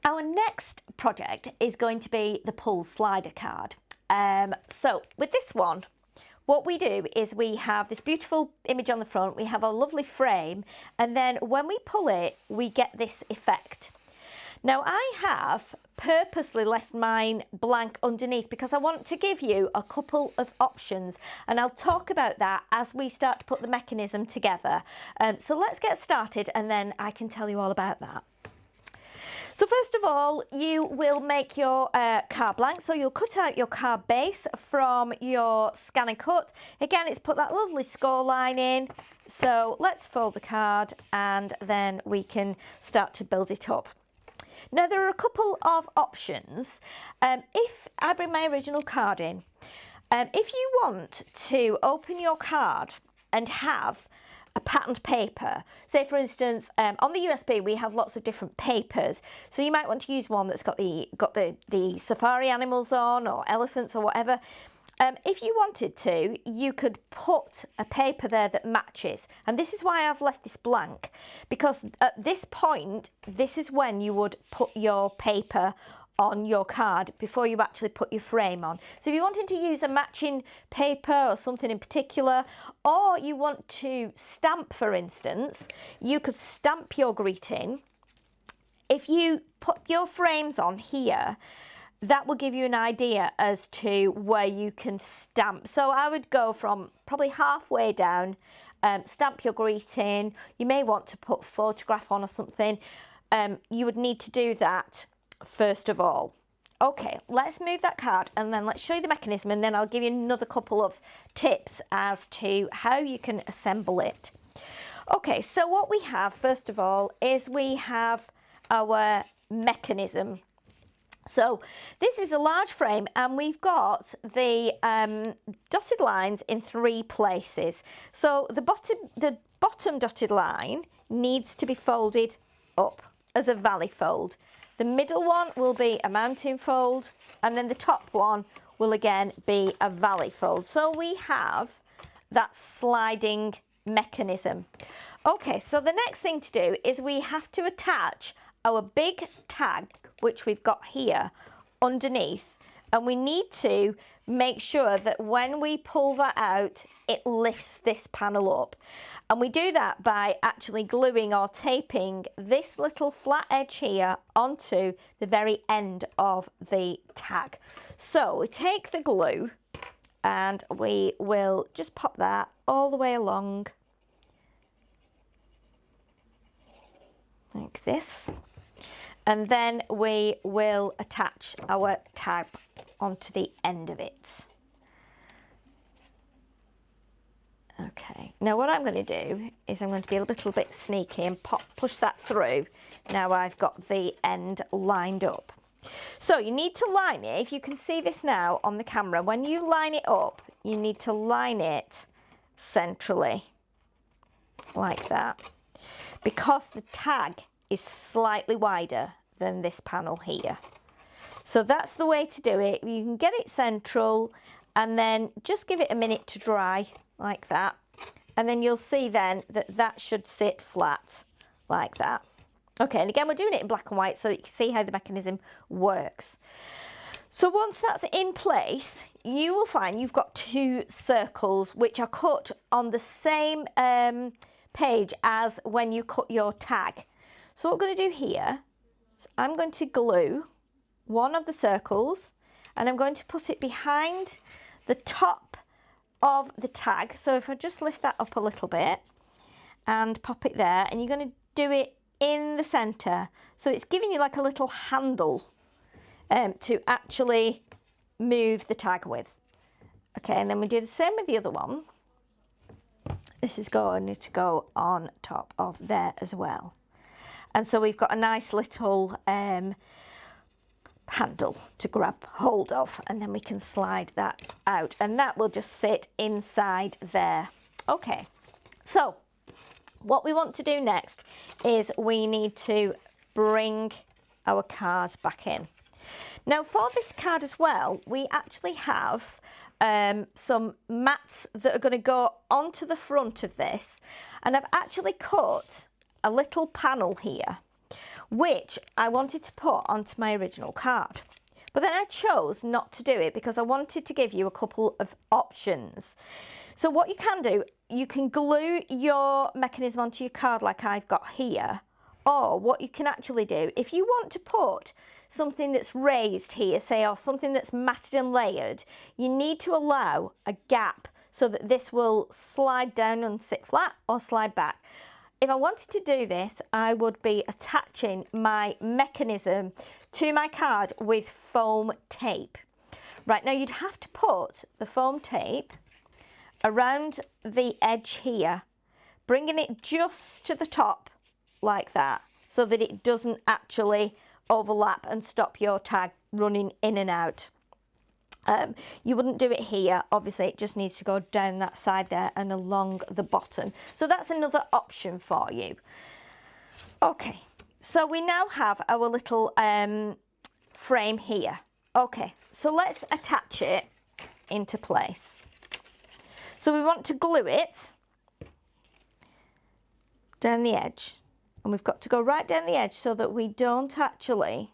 Our next project is going to be the pull slider card. So with this one, what we do is we have this beautiful image on the front, we have a lovely frame, and then when we pull it, we get this effect. Now I have purposely left mine blank underneath because I want to give you a couple of options, and I'll talk about that as we start to put the mechanism together. So let's get started and then I can tell you all about that. So first of all, you will make your card blank. So you'll cut out your card base from your scan and cut. Again, it's put that lovely score line in. So let's fold the card and then we can start to build it up. Now there are a couple of options. If I bring my original card in, if you want to open your card and have a patterned paper, say for instance on the USB we have lots of different papers, so you might want to use one that's got the safari animals on, or elephants or whatever. If you wanted to, you could put a paper there that matches, and this is why I've left this blank, because at this point this is when you would put your paper on your card before you actually put your frame on. So if you wanted to use a matching paper or something in particular, or you want to stamp, for instance, you could stamp your greeting. If you put your frames on here, that will give you an idea as to where you can stamp. So I would go from probably halfway down, stamp your greeting. You may want to put a photograph on or something. You would need to do that first of all. Okay, let's move that card and then let's show you the mechanism, and then I'll give you another couple of tips as to how you can assemble it. Okay, so what we have first of all is we have our mechanism. So this is a large frame and we've got the dotted lines in 3 places. So the bottom dotted line needs to be folded up as a valley fold. The middle one will be a mountain fold, and then the top one will again be a valley fold. So we have that sliding mechanism. Okay, so the next thing to do is we have to attach our big tag, which we've got here, underneath, and we need to make sure that when we pull that out, it lifts this panel up. And we do that by actually gluing or taping this little flat edge here onto the very end of the tag. So we take the glue and we will just pop that all the way along like this. And then we will attach our tag onto the end of it. Okay, now what I'm going to do is I'm going to be a little bit sneaky and push that through. Now I've got the end lined up. So you need to line it. If you can see this now on the camera, when you line it up, you need to line it centrally like that, because the tag is slightly wider than this panel here. So that's the way to do it. You can get it central and then just give it a minute to dry like that, and then you'll see then that that should sit flat like that. Okay, and again we're doing it in black and white so that you can see how the mechanism works. So once that's in place, you will find you've got 2 circles which are cut on the same page as when you cut your tag. So what we're going to do here is I'm going to glue one of the circles and I'm going to put it behind the top of the tag. So if I just lift that up a little bit and pop it there, and you're going to do it in the center, so it's giving you like a little handle to actually move the tag with. Okay, and then we do the same with the other one. This is going to go on top of there as well, and so we've got a nice little handle to grab hold of, and then we can slide that out and that will just sit inside there. Okay, so what we want to do next is we need to bring our card back in. Now for this card as well, we actually have some mats that are going to go onto the front of this, and I've actually cut a little panel here which I wanted to put onto my original card. But then I chose not to do it because I wanted to give you a couple of options. So what you can do, you can glue your mechanism onto your card like I've got here, or what you can actually do, if you want to put something that's raised here, say, or something that's matted and layered, you need to allow a gap so that this will slide down and sit flat or slide back. If I wanted to do this, I would be attaching my mechanism to my card with foam tape. Right, now you'd have to put the foam tape around the edge here, bringing it just to the top like that, so that it doesn't actually overlap and stop your tag running in and out. You wouldn't do it here, obviously it just needs to go down that side there and along the bottom. So that's another option for you. Okay, so we now have our little frame here. Okay, so let's attach it into place. So we want to glue it down the edge, and we've got to go right down the edge so that we don't actually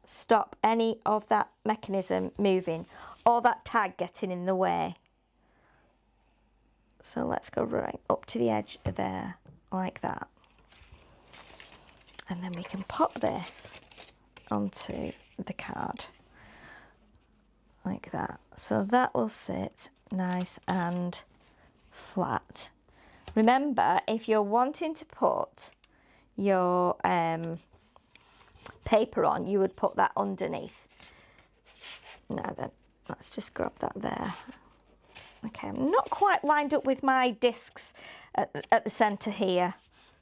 stop any of that mechanism moving or that tag getting in the way. So let's go right up to the edge there like that, and then we can pop this onto the card like that, so that will sit nice and flat. Remember, if you're wanting to put your paper on, you would put that underneath. Now then, let's just grab that there. Okay, I'm not quite lined up with my discs at the centre here,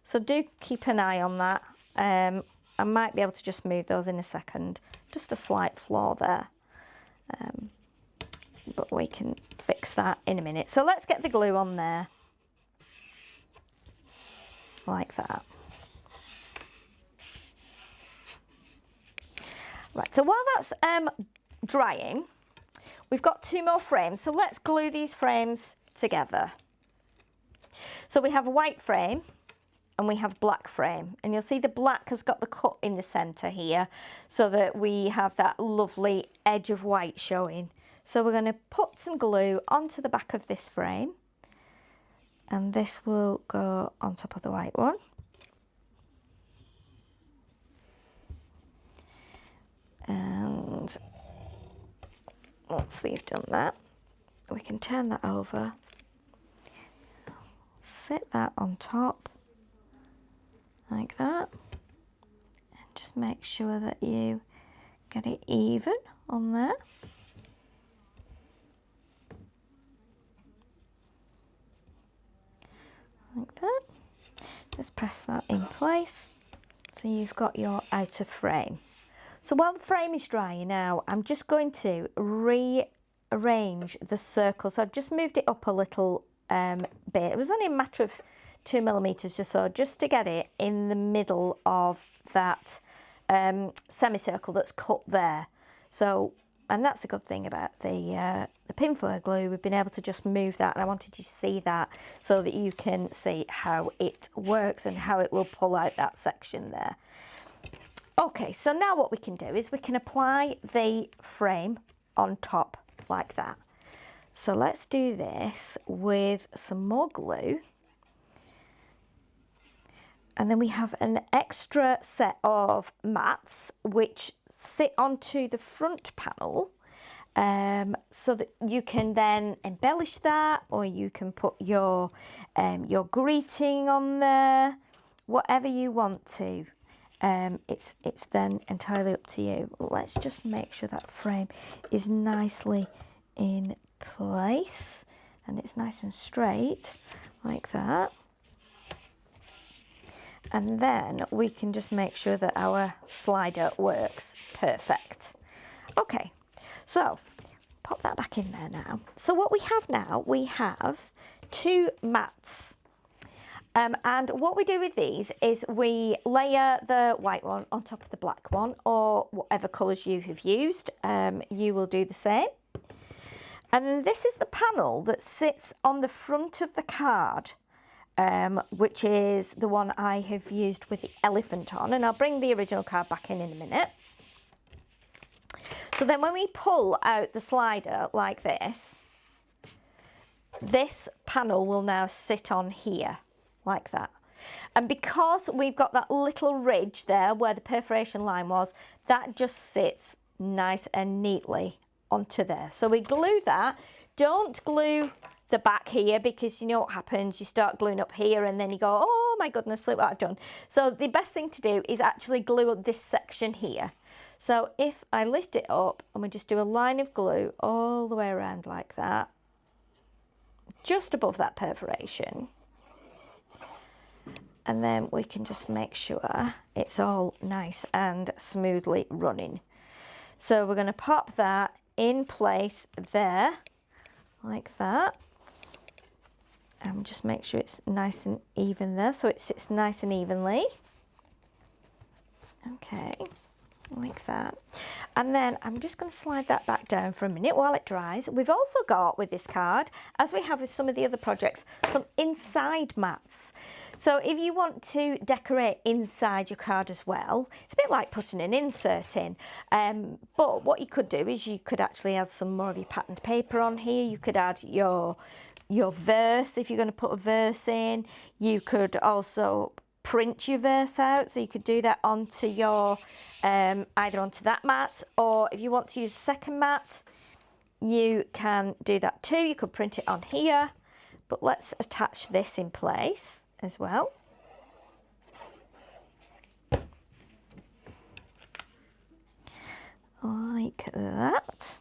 so do keep an eye on that. I might be able to just move those in a second. Just a slight flaw there, but we can fix that in a minute. So let's get the glue on there, like that. Right, so while that's drying, we've got 2 more frames, so let's glue these frames together. So we have a white frame and we have black frame, and you'll see the black has got the cut in the centre here so that we have that lovely edge of white showing. So we're going to put some glue onto the back of this frame, and this will go on top of the white one. And once we've done that, we can turn that over, sit that on top like that, and just make sure that you get it even on there. Like that. Just press that in place so you've got your outer frame. So while the frame is drying now, I'm just going to rearrange the circle. So I've just moved it up a little bit. It was only a matter of 2 millimeters or so, just to get it in the middle of that semicircle that's cut there. So, and that's the good thing about the pinfoil glue. We've been able to just move that, and I wanted you to see that so that you can see how it works and how it will pull out that section there. Okay, so now what we can do is we can apply the frame on top like that. So let's do this with some more glue. And then we have an extra set of mats which sit onto the front panel, so that you can then embellish that, or you can put your greeting on there, whatever you want to. It's then entirely up to you. Let's just make sure that frame is nicely in place and it's nice and straight like that. And then we can just make sure that our slider works perfect. Okay, so pop that back in there now. So what we have now, we have 2 mats. And what we do with these is we layer the white one on top of the black one, or whatever colours you have used. You will do the same. And then this is the panel that sits on the front of the card. which is the one I have used with the elephant on, and I'll bring the original card back in a minute. So then when we pull out the slider like this, this panel will now sit on here like that. And because we've got that little ridge there where the perforation line was, that just sits nice and neatly onto there. So we glue that. Don't glue the back here, because you know what happens, you start gluing up here and then you go, oh my goodness, look what I've done. So the best thing to do is actually glue up this section here. So if I lift it up and we just do a line of glue all the way around like that, just above that perforation, and then we can just make sure it's all nice and smoothly running. So we're going to pop that in place there like that, and just make sure it's nice and even there, so it sits nice and evenly. Okay, like that. And then I'm just going to slide that back down for a minute while it dries. We've also got with this card, as we have with some of the other projects, some inside mats. So if you want to decorate inside your card as well, it's a bit like putting an insert in. But what you could do is you could actually add some more of your patterned paper on here. You could add your verse if you're going to put a verse in. You could also print your verse out, so you could do that onto your either onto that mat, or if you want to use a second mat, you can do that too. You could print it on here, but let's attach this in place as well. Like that.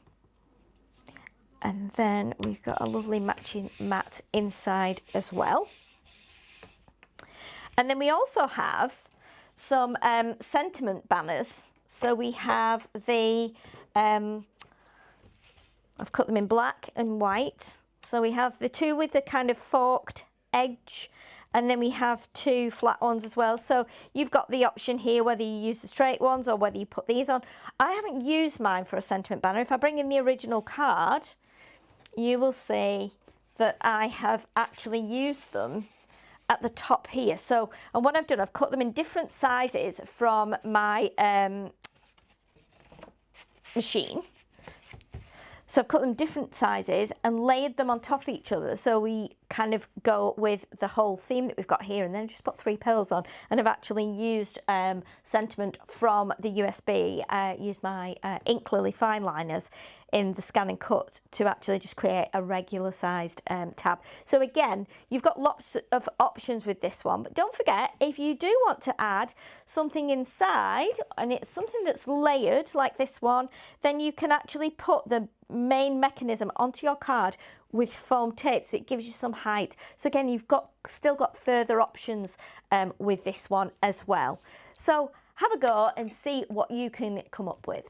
And then we've got a lovely matching mat inside as well. And then we also have some sentiment banners. So we have the, I've cut them in black and white. So we have the two with the kind of forked edge, and then we have two flat ones as well. So you've got the option here whether you use the straight ones or whether you put these on. I haven't used mine for a sentiment banner. If I bring in the original card, you will see that I have actually used them at the top here. So, and what I've done, I've cut them in different sizes from my machine. So I've cut them different sizes and layered them on top of each other. So we kind of go with the whole theme that we've got here, and then just put 3 pearls on. And I've actually used sentiment from the USB, used my ink lily fine liners in the scan and cut to actually just create a regular sized tab. So again, you've got lots of options with this one, but don't forget, if you do want to add something inside and it's something that's layered like this one, then you can actually put the main mechanism onto your card with foam tape, so it gives you some height. So again, you've still got further options with this one as well. So have a go and see what you can come up with.